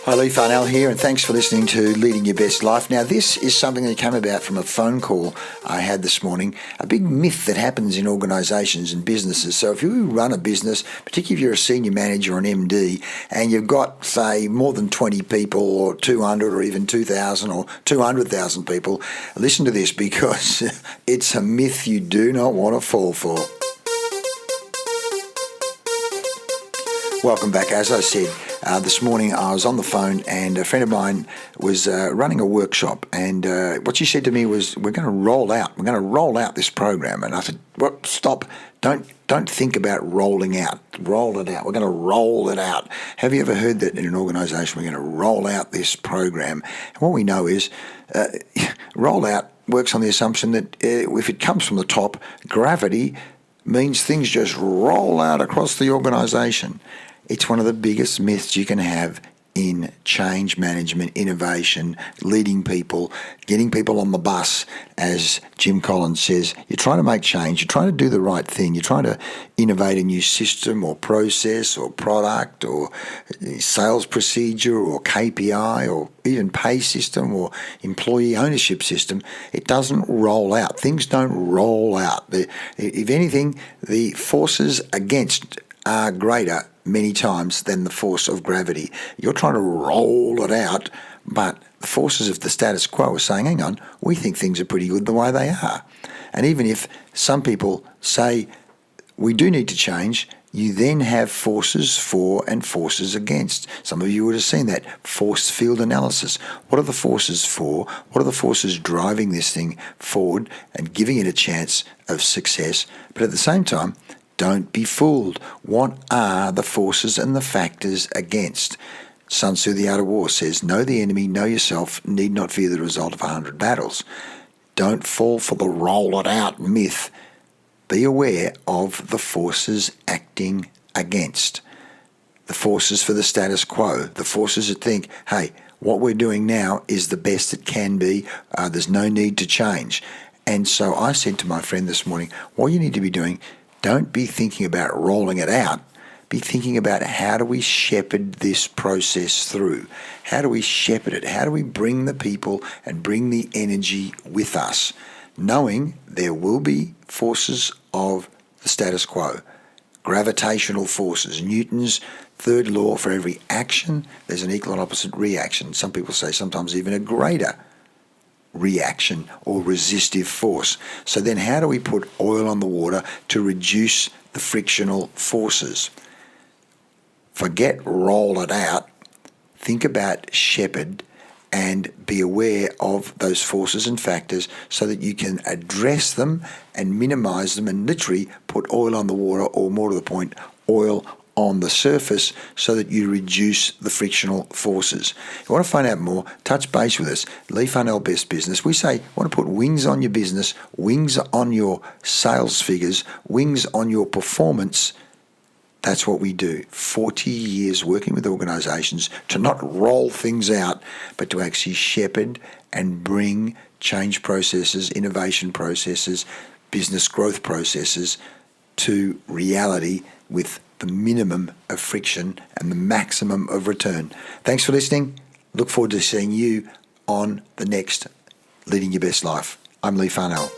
Hi, Leigh Farnell here, and thanks for listening to Leading Your Best Life. Now, this is something that came about from a phone call I had this morning, a big myth that happens in organisations and businesses. So if you run a business, particularly if you're a senior manager or an MD, and you've got, say, more than 20 people or 200 or even 2,000 or 200,000 people, listen to this because it's a myth you do not want to fall for. Welcome back. As I said, this morning I was on the phone and a friend of mine was running a workshop, and what she said to me was, we're going to roll out this program. And I said, well, stop, don't think about rolling out, roll it out. We're going to roll it out. Have you ever heard that in an organisation, we're going to roll out this program? And what we know is roll out works on the assumption that if it comes from the top, gravity means things just roll out across the organisation. It's one of the biggest myths you can have in change management, innovation, leading people, getting people on the bus. As Jim Collins says, you're trying to make change, you're trying to do the right thing, you're trying to innovate a new system or process or product or sales procedure or KPI or even pay system or employee ownership system. It doesn't roll out. Things don't roll out. If anything, the forces against are greater many times than the force of gravity. You're trying to roll it out, but the forces of the status quo are saying, hang on, we think things are pretty good the way they are. And even if some people say we do need to change, you then have forces for and forces against. Some of you would have seen that force field analysis. What are the forces for? What are the forces driving this thing forward and giving it a chance of success? But at the same time, don't be fooled. What are the forces and the factors against? Sun Tzu, the Art of War, says, know the enemy, know yourself, need not fear the result of 100 battles. Don't fall for the roll it out myth. Be aware of the forces acting against. The forces for the status quo, the forces that think, hey, what we're doing now is the best it can be, there's no need to change. And so I said to my friend this morning, what you need to be doing, don't be thinking about rolling it out. Be thinking about how do we shepherd this process through? How do we shepherd it? How do we bring the people and bring the energy with us? Knowing there will be forces of the status quo, gravitational forces. Newton's third law, for every action, there's an equal and opposite reaction. Some people say sometimes even a greater reaction or resistive force. So then how do we put oil on the water to reduce the frictional forces? Forget roll it out. Think about shepherd and be aware of those forces and factors so that you can address them and minimize them and literally put oil on the water, or more to the point, oil on the surface, so that you reduce the frictional forces. If you want to find out more, touch base with us. Leigh Farnell Best Business. We say, want to put wings on your business, wings on your sales figures, wings on your performance. That's what we do. 40 years working with organisations to not roll things out, but to actually shepherd and bring change processes, innovation processes, business growth processes to reality with the minimum of friction and the maximum of return. Thanks for listening. Look forward to seeing you on the next Leading Your Best Life. I'm Leigh Farnell.